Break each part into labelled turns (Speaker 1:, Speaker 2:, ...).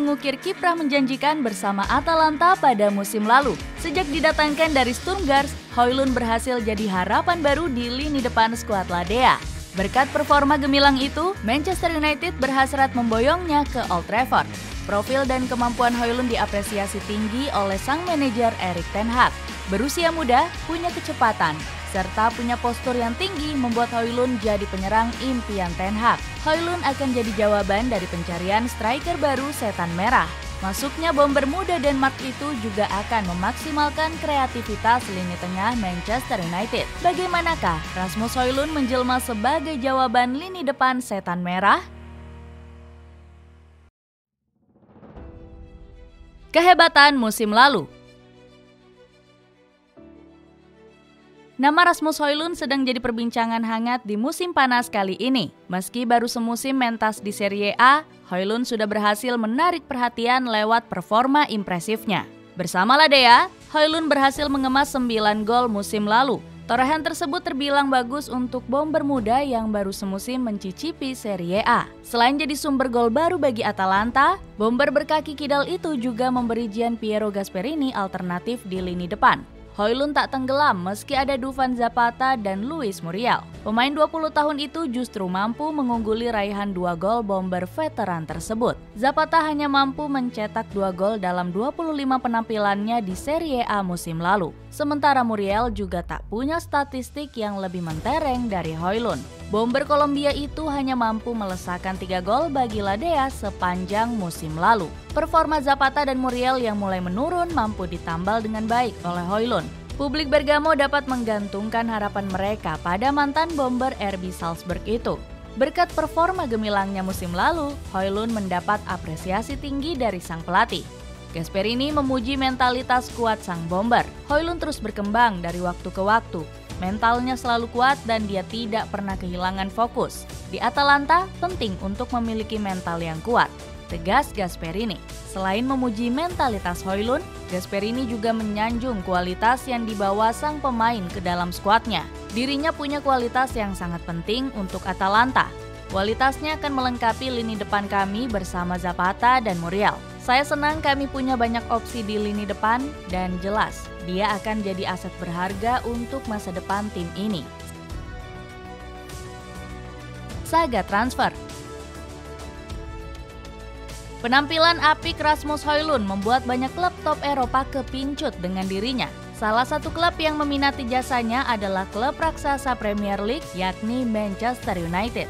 Speaker 1: mengukir kiprah menjanjikan bersama Atalanta pada musim lalu. Sejak didatangkan dari Sturm Graz, Højlund berhasil jadi harapan baru di lini depan skuad Ladea. Berkat performa gemilang itu, Manchester United berhasrat memboyongnya ke Old Trafford. Profil dan kemampuan Højlund diapresiasi tinggi oleh sang manajer Erik ten Hag. Berusia muda, punya kecepatan, serta punya postur yang tinggi membuat Højlund jadi penyerang impian ten Hag. Højlund akan jadi jawaban dari pencarian striker baru Setan Merah. Masuknya bomber muda Denmark itu juga akan memaksimalkan kreativitas lini tengah Manchester United. Bagaimanakah Rasmus Højlund menjelma sebagai jawaban lini depan Setan Merah? Kehebatan musim lalu. Nama Rasmus Højlund sedang jadi perbincangan hangat di musim panas kali ini. Meski baru semusim mentas di Serie A, Højlund sudah berhasil menarik perhatian lewat performa impresifnya. Bersama Ladea, Højlund berhasil mengemas 9 gol musim lalu. Torehan tersebut terbilang bagus untuk bomber muda yang baru semusim mencicipi Serie A. Selain jadi sumber gol baru bagi Atalanta, bomber berkaki kidal itu juga memberi Gianpiero Gasperini alternatif di lini depan. Højlund tak tenggelam meski ada Dufan Zapata dan Luis Muriel. Pemain 20 tahun itu justru mampu mengungguli raihan 2 gol bomber veteran tersebut. Zapata hanya mampu mencetak 2 gol dalam 25 penampilannya di Serie A musim lalu. Sementara Muriel juga tak punya statistik yang lebih mentereng dari Højlund. Bomber Kolombia itu hanya mampu melesakkan 3 gol bagi Ladea sepanjang musim lalu. Performa Zapata dan Muriel yang mulai menurun mampu ditambal dengan baik oleh Højlund. Publik Bergamo dapat menggantungkan harapan mereka pada mantan bomber RB Salzburg itu. Berkat performa gemilangnya musim lalu, Højlund mendapat apresiasi tinggi dari sang pelatih. Gasperini memuji mentalitas kuat sang bomber. Højlund terus berkembang dari waktu ke waktu. Mentalnya selalu kuat dan dia tidak pernah kehilangan fokus. Di Atalanta, penting untuk memiliki mental yang kuat, tegas Gasperini. Selain memuji mentalitas Højlund, Gasperini juga menyanjung kualitas yang dibawa sang pemain ke dalam skuadnya. Dirinya punya kualitas yang sangat penting untuk Atalanta. Kualitasnya akan melengkapi lini depan kami bersama Zapata dan Muriel. Saya senang kami punya banyak opsi di lini depan dan jelas dia akan jadi aset berharga untuk masa depan tim ini. Saga transfer. Penampilan apik Rasmus Højlund membuat banyak klub top Eropa kepincut dengan dirinya. Salah satu klub yang meminati jasanya adalah klub raksasa Premier League yakni Manchester United.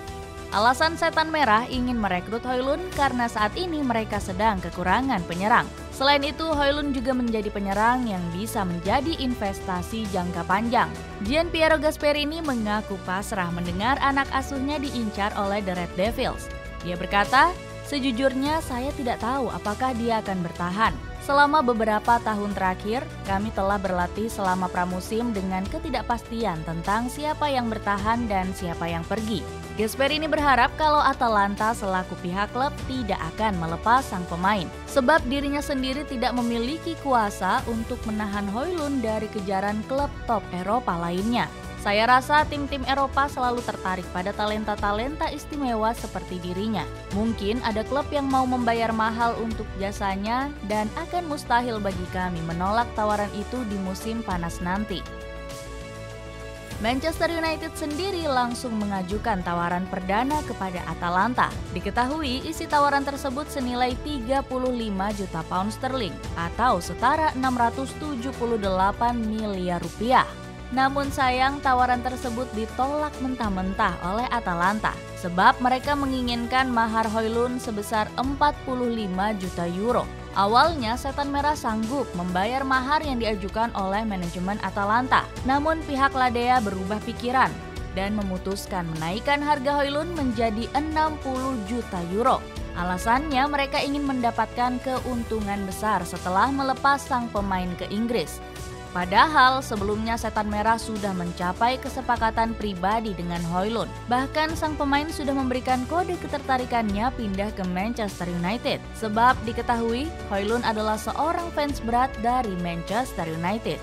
Speaker 1: Alasan Setan Merah ingin merekrut Højlund karena saat ini mereka sedang kekurangan penyerang. Selain itu, Højlund juga menjadi penyerang yang bisa menjadi investasi jangka panjang. Gianpiero Gasperini mengaku pasrah mendengar anak asuhnya diincar oleh The Red Devils. Dia berkata, "Sejujurnya saya tidak tahu apakah dia akan bertahan. Selama beberapa tahun terakhir, kami telah berlatih selama pramusim dengan ketidakpastian tentang siapa yang bertahan dan siapa yang pergi." Gasperini berharap kalau Atalanta selaku pihak klub tidak akan melepas sang pemain, sebab dirinya sendiri tidak memiliki kuasa untuk menahan Højlund dari kejaran klub top Eropa lainnya. Saya rasa tim-tim Eropa selalu tertarik pada talenta-talenta istimewa seperti dirinya. Mungkin ada klub yang mau membayar mahal untuk jasanya dan akan mustahil bagi kami menolak tawaran itu di musim panas nanti. Manchester United sendiri langsung mengajukan tawaran perdana kepada Atalanta. Diketahui isi tawaran tersebut senilai 35 juta pound sterling atau setara 678 miliar rupiah. Namun sayang tawaran tersebut ditolak mentah-mentah oleh Atalanta sebab mereka menginginkan mahar Højlund sebesar 45 juta euro. Awalnya Setan Merah sanggup membayar mahar yang diajukan oleh manajemen Atalanta. Namun pihak Ladea berubah pikiran dan memutuskan menaikkan harga Højlund menjadi 60 juta euro. Alasannya mereka ingin mendapatkan keuntungan besar setelah melepas sang pemain ke Inggris. Padahal sebelumnya Setan Merah sudah mencapai kesepakatan pribadi dengan Højlund. Bahkan sang pemain sudah memberikan kode ketertarikannya pindah ke Manchester United. Sebab diketahui Højlund adalah seorang fans berat dari Manchester United.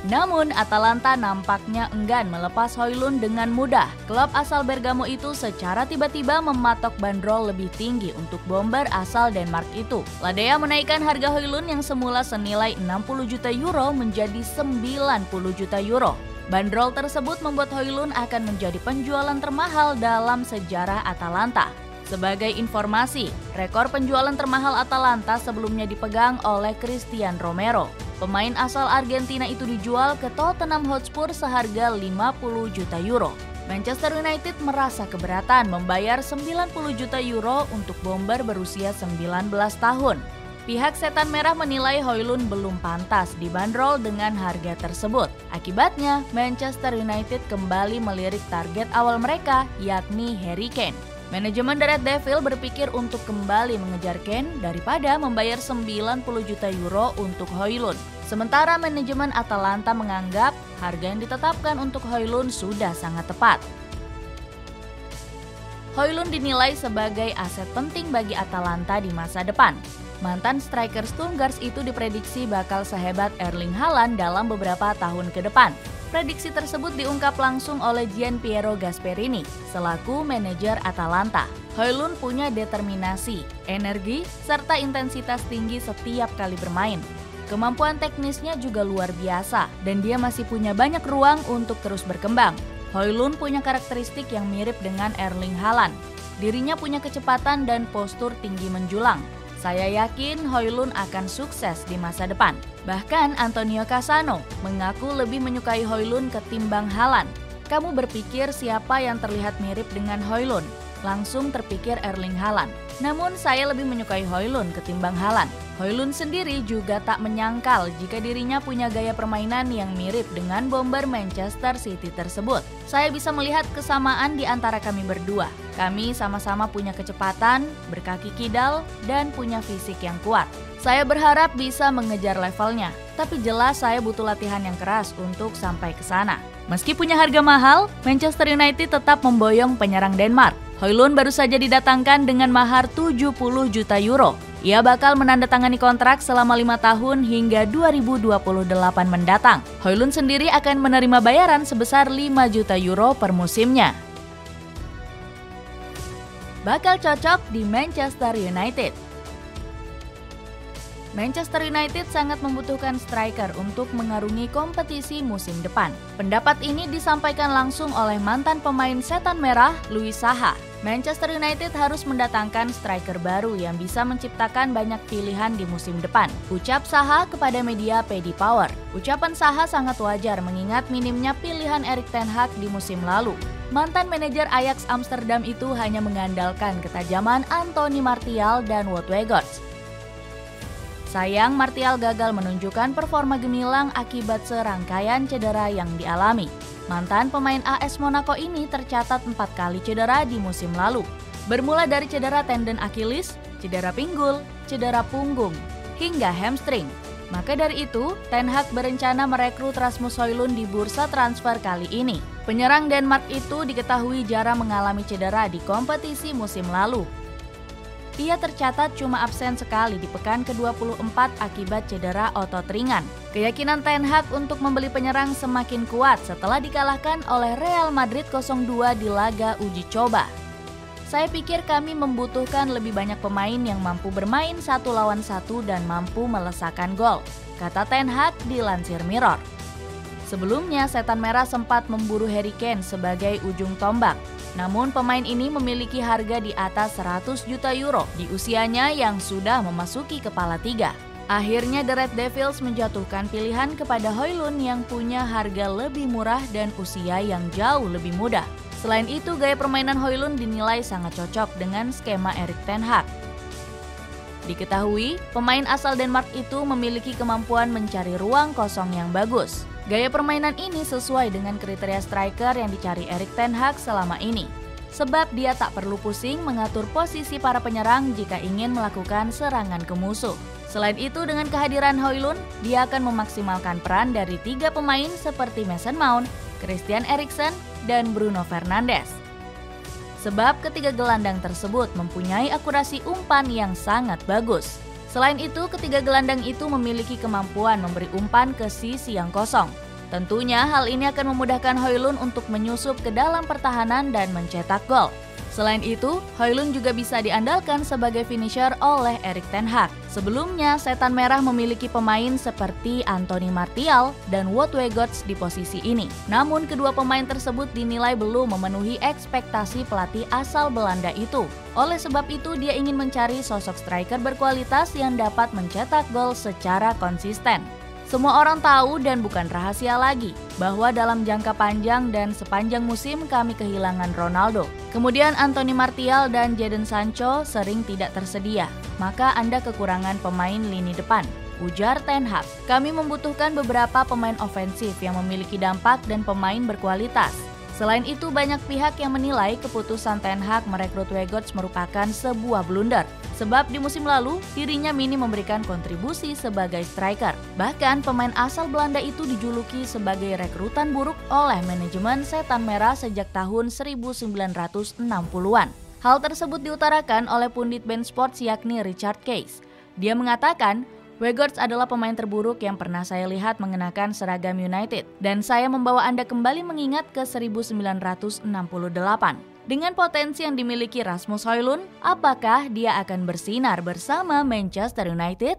Speaker 1: Namun Atalanta nampaknya enggan melepas Højlund dengan mudah. Klub asal Bergamo itu secara tiba-tiba mematok bandrol lebih tinggi untuk bomber asal Denmark itu. Ladea menaikkan harga Højlund yang semula senilai 60 juta euro menjadi 90 juta euro. Bandrol tersebut membuat Højlund akan menjadi penjualan termahal dalam sejarah Atalanta. Sebagai informasi, rekor penjualan termahal Atalanta sebelumnya dipegang oleh Christian Romero. Pemain asal Argentina itu dijual ke Tottenham Hotspur seharga 50 juta euro. Manchester United merasa keberatan membayar 90 juta euro untuk bomber berusia 19 tahun. Pihak Setan Merah menilai Højlund belum pantas dibanderol dengan harga tersebut. Akibatnya, Manchester United kembali melirik target awal mereka, yakni Harry Kane. Manajemen The Red Devil berpikir untuk kembali mengejar Kane daripada membayar 90 juta euro untuk Højlund. Sementara manajemen Atalanta menganggap harga yang ditetapkan untuk Højlund sudah sangat tepat. Højlund dinilai sebagai aset penting bagi Atalanta di masa depan. Mantan striker Stuttgart itu diprediksi bakal sehebat Erling Haaland dalam beberapa tahun ke depan. Prediksi tersebut diungkap langsung oleh Gianpiero Gasperini selaku manajer Atalanta. Højlund punya determinasi, energi, serta intensitas tinggi setiap kali bermain. Kemampuan teknisnya juga luar biasa dan dia masih punya banyak ruang untuk terus berkembang. Højlund punya karakteristik yang mirip dengan Erling Haaland. Dirinya punya kecepatan dan postur tinggi menjulang. Saya yakin Højlund akan sukses di masa depan. Bahkan Antonio Cassano mengaku lebih menyukai Højlund ketimbang Haaland. Kamu berpikir siapa yang terlihat mirip dengan Højlund? Langsung terpikir Erling Haaland. Namun saya lebih menyukai Højlund ketimbang Haaland. Højlund sendiri juga tak menyangkal jika dirinya punya gaya permainan yang mirip dengan bomber Manchester City tersebut. Saya bisa melihat kesamaan di antara kami berdua. Kami sama-sama punya kecepatan, berkaki kidal, dan punya fisik yang kuat. Saya berharap bisa mengejar levelnya, tapi jelas saya butuh latihan yang keras untuk sampai ke sana. Meski punya harga mahal, Manchester United tetap memboyong penyerang Denmark. Højlund baru saja didatangkan dengan mahar 70 juta euro. Ia bakal menandatangani kontrak selama 5 tahun hingga 2028 mendatang. Højlund sendiri akan menerima bayaran sebesar 5 juta euro per musimnya. Bakal cocok di Manchester United. Manchester United sangat membutuhkan striker untuk mengarungi kompetisi musim depan. Pendapat ini disampaikan langsung oleh mantan pemain Setan Merah, Louis Saha. Manchester United harus mendatangkan striker baru yang bisa menciptakan banyak pilihan di musim depan, ucap Saha kepada media PD Power. Ucapan Saha sangat wajar mengingat minimnya pilihan Erik ten Hag di musim lalu. Mantan manajer Ajax Amsterdam itu hanya mengandalkan ketajaman Anthony Martial dan Wout Weghorst. Sayang, Martial gagal menunjukkan performa gemilang akibat serangkaian cedera yang dialami. Mantan pemain AS Monaco ini tercatat 4 kali cedera di musim lalu. Bermula dari cedera tendon Achilles, cedera pinggul, cedera punggung, hingga hamstring. Maka dari itu, Ten Hag berencana merekrut Rasmus Højlund di bursa transfer kali ini. Penyerang Denmark itu diketahui jarang mengalami cedera di kompetisi musim lalu. Ia tercatat cuma absen sekali di pekan ke-24 akibat cedera otot ringan. Keyakinan Ten Hag untuk membeli penyerang semakin kuat setelah dikalahkan oleh Real Madrid 0-2 di laga uji coba. Saya pikir kami membutuhkan lebih banyak pemain yang mampu bermain 1 lawan 1 dan mampu melesakkan gol, kata Ten Hag dilansir Mirror. Sebelumnya, Setan Merah sempat memburu Harry Kane sebagai ujung tombak. Namun pemain ini memiliki harga di atas 100 juta euro di usianya yang sudah memasuki kepala 3. Akhirnya The Red Devils menjatuhkan pilihan kepada Højlund yang punya harga lebih murah dan usia yang jauh lebih muda. Selain itu, gaya permainan Højlund dinilai sangat cocok dengan skema Erik ten Hag. Diketahui, pemain asal Denmark itu memiliki kemampuan mencari ruang kosong yang bagus. Gaya permainan ini sesuai dengan kriteria striker yang dicari Erik ten Hag selama ini. Sebab dia tak perlu pusing mengatur posisi para penyerang jika ingin melakukan serangan ke musuh. Selain itu, dengan kehadiran Højlund, dia akan memaksimalkan peran dari 3 pemain seperti Mason Mount, Christian Eriksen, dan Bruno Fernandes. Sebab ketiga gelandang tersebut mempunyai akurasi umpan yang sangat bagus. Selain itu, ketiga gelandang itu memiliki kemampuan memberi umpan ke sisi yang kosong. Tentunya hal ini akan memudahkan Højlund untuk menyusup ke dalam pertahanan dan mencetak gol. Selain itu, Højlund juga bisa diandalkan sebagai finisher oleh Erik ten Hag. Sebelumnya, Setan Merah memiliki pemain seperti Anthony Martial dan Wout Weghorst di posisi ini. Namun, kedua pemain tersebut dinilai belum memenuhi ekspektasi pelatih asal Belanda itu. Oleh sebab itu, dia ingin mencari sosok striker berkualitas yang dapat mencetak gol secara konsisten. Semua orang tahu dan bukan rahasia lagi bahwa dalam jangka panjang dan sepanjang musim kami kehilangan Ronaldo. Kemudian Anthony Martial dan Jadon Sancho sering tidak tersedia, maka Anda kekurangan pemain lini depan, ujar Ten Hag. Kami membutuhkan beberapa pemain ofensif yang memiliki dampak dan pemain berkualitas. Selain itu, banyak pihak yang menilai keputusan Ten Hag merekrut Weghorst merupakan sebuah blunder. Sebab di musim lalu, dirinya minim memberikan kontribusi sebagai striker. Bahkan, pemain asal Belanda itu dijuluki sebagai rekrutan buruk oleh manajemen Setan Merah sejak tahun 1960-an. Hal tersebut diutarakan oleh pundit BeIN Sports yakni Richard Keys. Dia mengatakan, Weghorst adalah pemain terburuk yang pernah saya lihat mengenakan seragam United, dan saya membawa Anda kembali mengingat ke 1968. Dengan potensi yang dimiliki Rasmus Højlund, apakah dia akan bersinar bersama Manchester United?